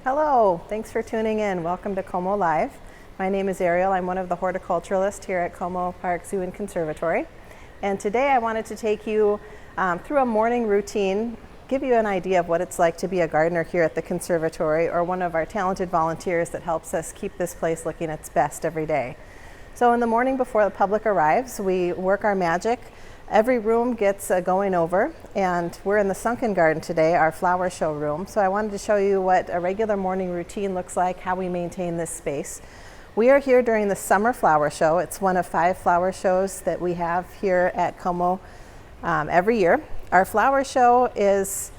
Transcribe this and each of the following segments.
Hello, thanks for tuning in. Welcome to Como Live. My name is Ariel. I'm one of the horticulturalists here at Como Park Zoo and Conservatory. And today I wanted to take you through a morning routine, give you an idea of what it's like to be a gardener here at the conservatory or one of our talented volunteers that helps us keep this place looking its best every day. So in the morning before the public arrives, we work our magic. Every room gets a going over, and we're in the Sunken Garden today, our flower show room. So I wanted to show you what a regular morning routine looks like, how we maintain this space. We are here during the summer flower show. It's one of 5 flower shows that we have here at Como every year. Our flower show is,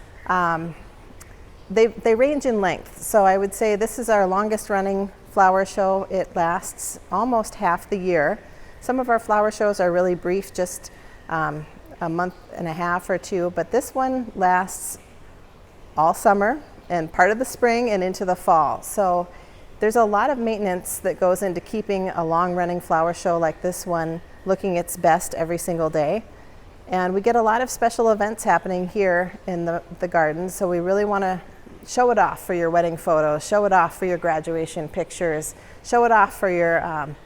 they range in length. So I would say this is our longest running flower show. It lasts almost half the year. Some of our flower shows are really brief, just a month and a half or 2, but this one lasts all summer and part of the spring and into the fall. So there's a lot of maintenance that goes into keeping a long-running flower show like this one looking its best every single day. And we get a lot of special events happening here in the garden, so we really want to show it off for your wedding photos, show it off for your graduation pictures, show it off for your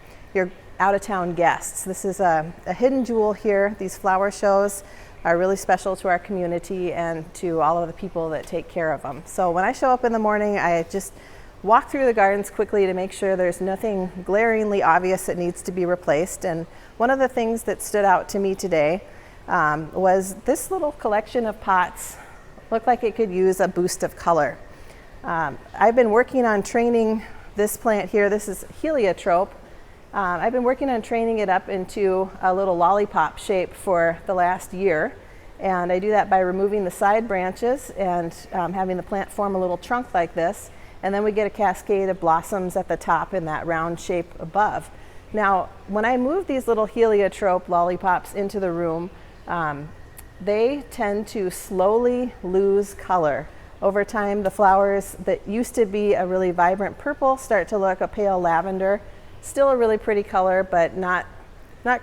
out-of-town guests. This is a hidden jewel here. These flower shows are really special to our community and to all of the people that take care of them. So when I show up in the morning, I just walk through the gardens quickly to make sure there's nothing glaringly obvious that needs to be replaced. And one of the things that stood out to me today was this little collection of pots. Looked like it could use a boost of color. I've been working on training this plant here. This is heliotrope. I've been working on training it up into a little lollipop shape for the last year, and I do that by removing the side branches and having the plant form a little trunk like this, and then we get a cascade of blossoms at the top in that round shape above. Now, when I move these little heliotrope lollipops into the room, they tend to slowly lose color. Over time, the flowers that used to be a really vibrant purple start to look a pale lavender. Still a really pretty color, but not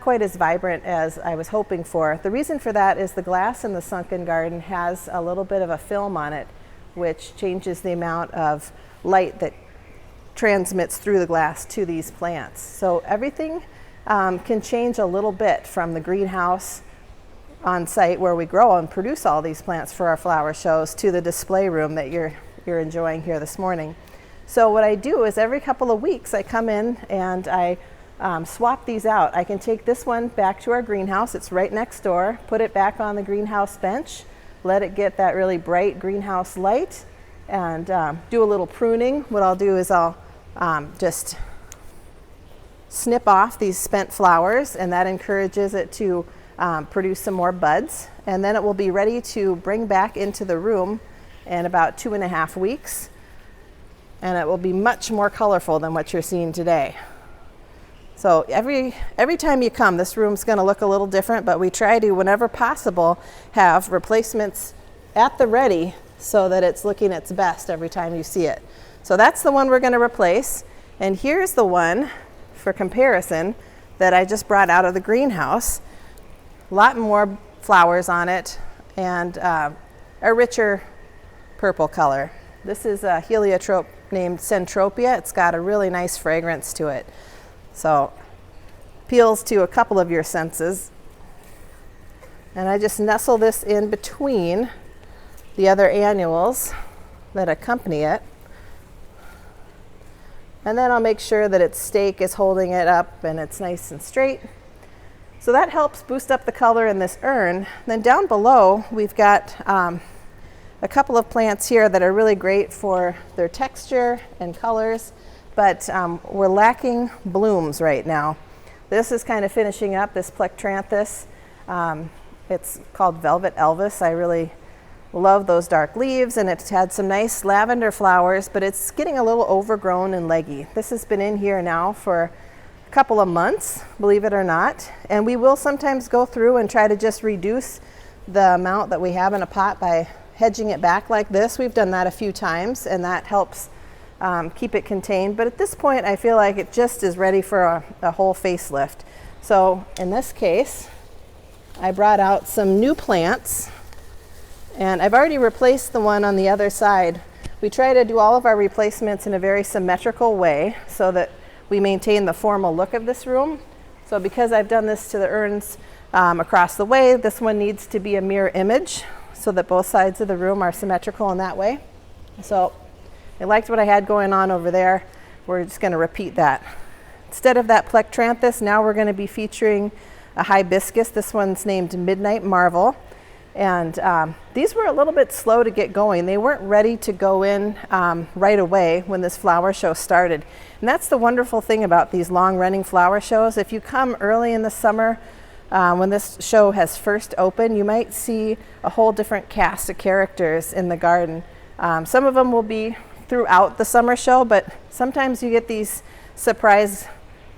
quite as vibrant as I was hoping for. The reason for that is the glass in the Sunken Garden has a little bit of a film on it, which changes the amount of light that transmits through the glass to these plants. So everything can change a little bit from the greenhouse on site where we grow and produce all these plants for our flower shows to the display room that you're enjoying here this morning. So what I do is every couple of weeks I come in and I swap these out. I can take this one back to our greenhouse. It's right next door. Put it back on the greenhouse bench. Let it get that really bright greenhouse light and do a little pruning. What I'll do is I'll just snip off these spent flowers, and that encourages it to produce some more buds. And then it will be ready to bring back into the room in about 2.5 weeks. And it will be much more colorful than what you're seeing today. So every time you come, this room's going to look a little different, but we try to, whenever possible, have replacements at the ready so that it's looking its best every time you see it. So that's the one we're going to replace. And here's the one, for comparison, that I just brought out of the greenhouse. A lot more flowers on it and a richer purple color. This is a heliotrope named Centropia. It's got a really nice fragrance to it. So appeals to a couple of your senses. And I just nestle this in between the other annuals that accompany it. And then I'll make sure that its stake is holding it up and it's nice and straight. So that helps boost up the color in this urn. Then down below, we've got a couple of plants here that are really great for their texture and colors, but we're lacking blooms right now. This is kind of finishing up, this Plectranthus. It's called Velvet Elvis. I really love those dark leaves, and it's had some nice lavender flowers, but it's getting a little overgrown and leggy. This has been in here now for a couple of months, believe it or not, and we will sometimes go through and try to just reduce the amount that we have in a pot by hedging it back like this. We've done that a few times, and that helps keep it contained. But at this point, I feel like it just is ready for a whole facelift. So in this case, I brought out some new plants, and I've already replaced the one on the other side We try to do all of our replacements in a very symmetrical way so that we maintain the formal look of this room. So because I've done this to the urns across the way, this one needs to be a mirror image so that both sides of the room are symmetrical in that way. So I liked what I had going on over there. We're just going to repeat that. Instead of that plectranthus, now we're going to be featuring a hibiscus. This one's named Midnight Marvel. And these were a little bit slow to get going. They weren't ready to go in right away when this flower show started. And that's the wonderful thing about these long-running flower shows. If you come early in the summer, when this show has first opened, you might see a whole different cast of characters in the garden. Some of them will be throughout the summer show, but sometimes you get these surprise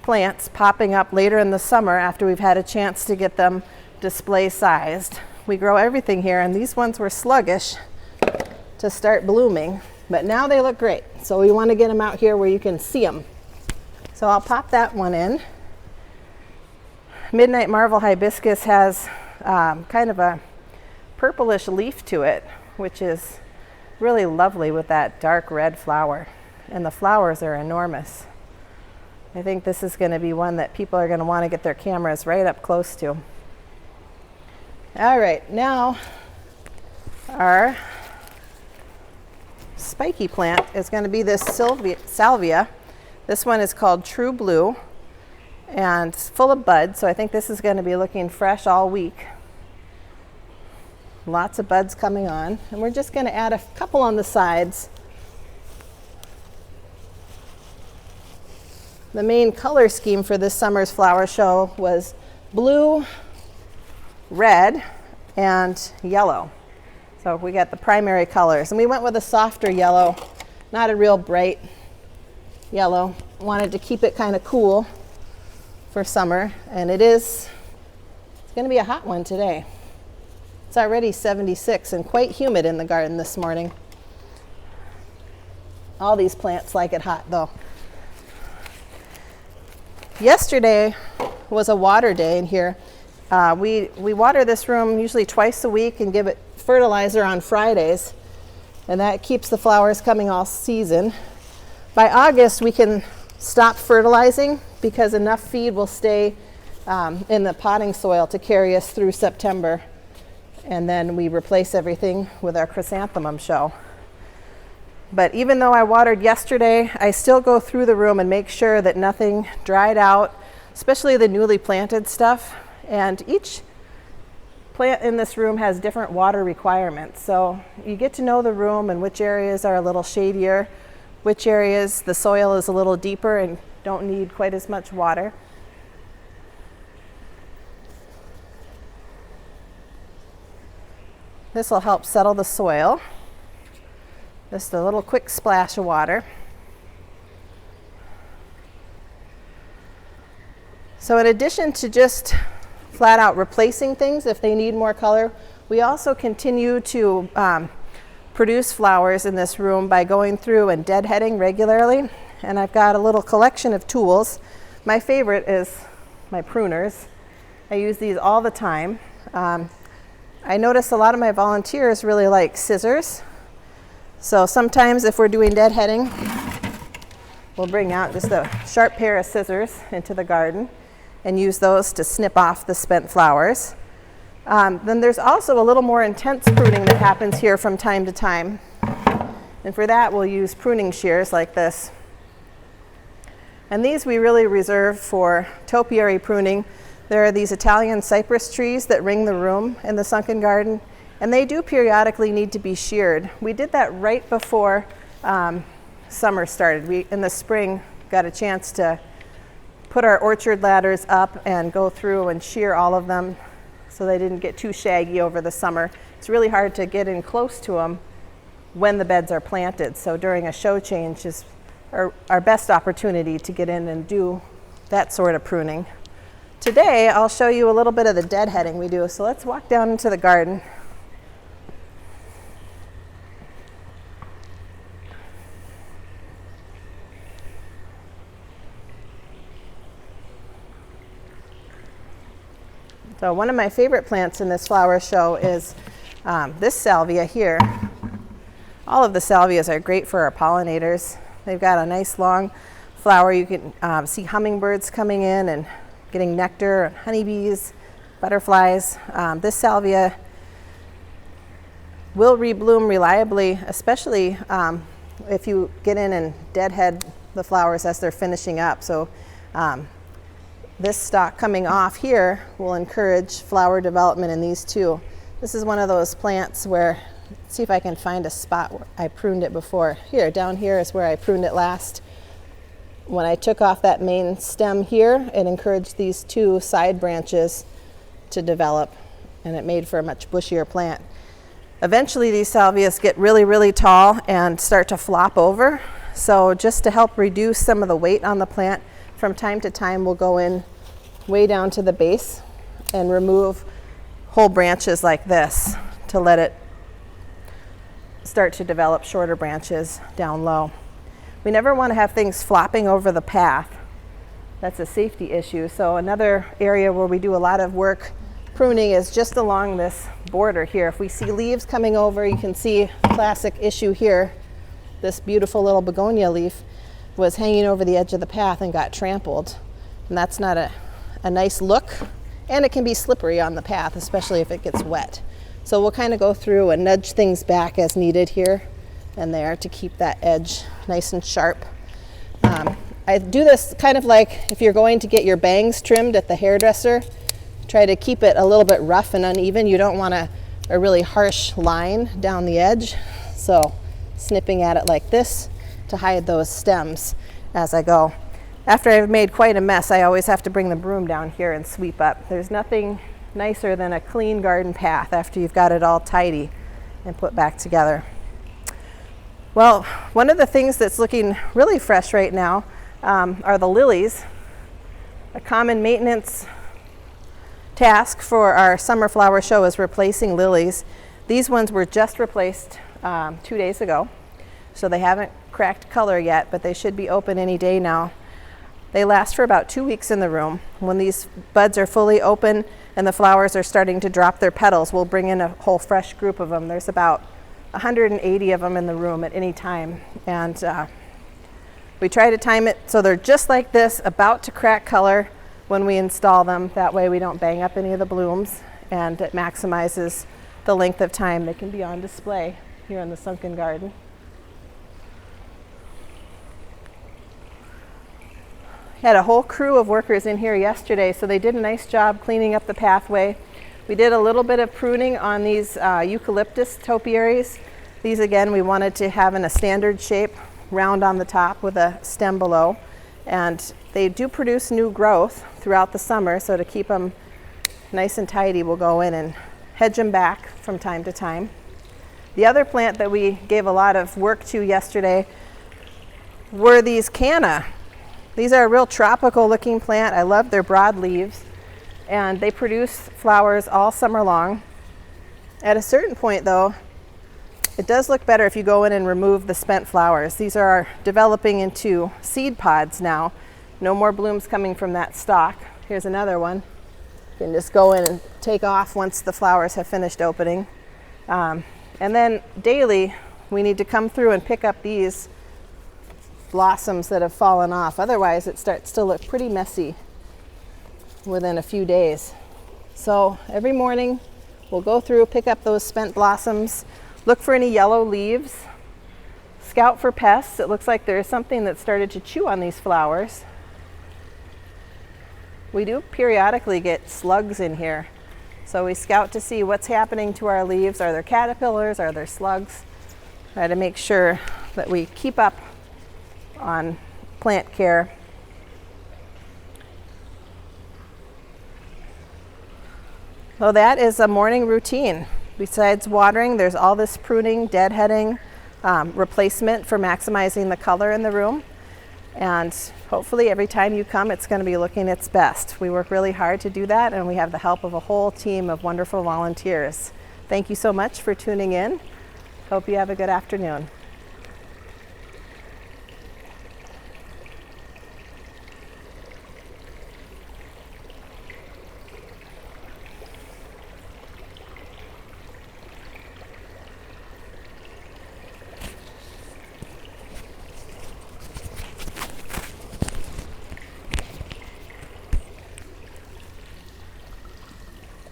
plants popping up later in the summer after we've had a chance to get them display sized. We grow everything here, and these ones were sluggish to start blooming, but now they look great. So we want to get them out here where you can see them. So I'll pop that one in. Midnight Marvel hibiscus has kind of a purplish leaf to it, which is really lovely with that dark red flower. And the flowers are enormous. I think this is going to be one that people are going to want to get their cameras right up close to. All right, now our spiky plant is going to be this Salvia. This one is called True Blue, and it's full of buds, so I think this is going to be looking fresh all week. Lots of buds coming on, and we're just going to add a couple on the sides. The main color scheme for this summer's flower show was blue, red, and yellow. So we got the primary colors, and we went with a softer yellow, not a real bright yellow. Wanted to keep it kind of cool for summer, and it's going to be a hot one today. It's already 76 and quite humid in the garden this morning. All these plants like it hot though. Yesterday was a water day in here. We water this room usually twice a week and give it fertilizer on Fridays, and that keeps the flowers coming all season. By August, we can stop fertilizing because enough feed will stay in the potting soil to carry us through September, and then we replace everything with our chrysanthemum show. But even though I watered yesterday, I still go through the room and make sure that nothing dried out, especially the newly planted stuff. And each plant in this room has different water requirements. So you get to know the room and which areas are a little shadier, which areas the soil is a little deeper and don't need quite as much water. This will help settle the soil. Just a little quick splash of water. So in addition to just flat out replacing things if they need more color, we also continue to produce flowers in this room by going through and deadheading regularly. And I've got a little collection of tools. My favorite is my pruners. I use these all the time. I notice a lot of my volunteers really like scissors. So sometimes if we're doing deadheading, we'll bring out just a sharp pair of scissors into the garden and use those to snip off the spent flowers. Then there's also a little more intense pruning that happens here from time to time. And for that, we'll use pruning shears like this. And these we really reserve for topiary pruning. There are these Italian cypress trees that ring the room in the Sunken Garden, and they do periodically need to be sheared. We did that right before summer started. We, in the spring, got a chance to put our orchard ladders up and go through and shear all of them so they didn't get too shaggy over the summer. It's really hard to get in close to them when the beds are planted, so during a show change is our best opportunity to get in and do that sort of pruning. Today, I'll show you a little bit of the deadheading we do, so let's walk down into the garden. So one of my favorite plants in this flower show is this Salvia here. All of the salvias are great for our pollinators. They've got a nice long flower. You can see hummingbirds coming in and getting nectar, honeybees, butterflies. This salvia will rebloom reliably, especially if you get in and deadhead the flowers as they're finishing up. So this stalk coming off here will encourage flower development in these two. This is one of those plants where, let's see if I can find a spot where I pruned it before. Here, down here is where I pruned it last. When I took off that main stem here, it encouraged these two side branches to develop, and it made for a much bushier plant. Eventually these salvias get really, really tall and start to flop over. So just to help reduce some of the weight on the plant, from time to time we'll go in way down to the base and remove whole branches like this to let it start to develop shorter branches down low. We never want to have things flopping over the path. That's a safety issue. So another area where we do a lot of work pruning is just along this border here. If we see leaves coming over, you can see a classic issue here. This beautiful little begonia leaf was hanging over the edge of the path and got trampled. And that's not a nice look. And it can be slippery on the path, especially if it gets wet. So we'll kind of go through and nudge things back as needed here and there to keep that edge nice and sharp. I do this kind of like if you're going to get your bangs trimmed at the hairdresser. Try to keep it a little bit rough and uneven. You don't want a really harsh line down the edge. So snipping at it like this to hide those stems as I go. After I've made quite a mess, I always have to bring the broom down here and sweep up. There's nothing nicer than a clean garden path after you've got it all tidy and put back together. Well, one of the things that's looking really fresh right now are the lilies. A common maintenance task for our summer flower show is replacing lilies. These ones were just replaced 2 days ago, so they haven't cracked color yet, but they should be open any day now. They last for about 2 weeks in the room. When these buds are fully open and the flowers are starting to drop their petals, we'll bring in a whole fresh group of them. There's about 180 of them in the room at any time, and we try to time it so they're just like this, about to crack color when we install them. That way we don't bang up any of the blooms, and it maximizes the length of time they can be on display here in the Sunken Garden. Had a whole crew of workers in here yesterday, so they did a nice job cleaning up the pathway. We did a little bit of pruning on these eucalyptus topiaries. These, again, we wanted to have in a standard shape, round on the top with a stem below. And they do produce new growth throughout the summer, so to keep them nice and tidy, we'll go in and hedge them back from time to time. The other plant that we gave a lot of work to yesterday were these Canna. These are a real tropical looking plant. I love their broad leaves, and they produce flowers all summer long. At a certain point though, it does look better if you go in and remove the spent flowers. These are developing into seed pods now. No more blooms coming from that stalk. Here's another one. You can just go in and take off once the flowers have finished opening. And then daily, we need to come through and pick up these blossoms that have fallen off. Otherwise, it starts to look pretty messy within a few days. So every morning, we'll go through, pick up those spent blossoms, look for any yellow leaves, scout for pests. It looks like there's something that started to chew on these flowers. We do periodically get slugs in here. So we scout to see what's happening to our leaves. Are there caterpillars? Are there slugs? Try to make sure that we keep up on plant care. So that is a morning routine. Besides watering, there's all this pruning, deadheading, replacement for maximizing the color in the room. And hopefully every time you come, it's going to be looking its best. We work really hard to do that, and we have the help of a whole team of wonderful volunteers. Thank you so much for tuning in. Hope you have a good afternoon.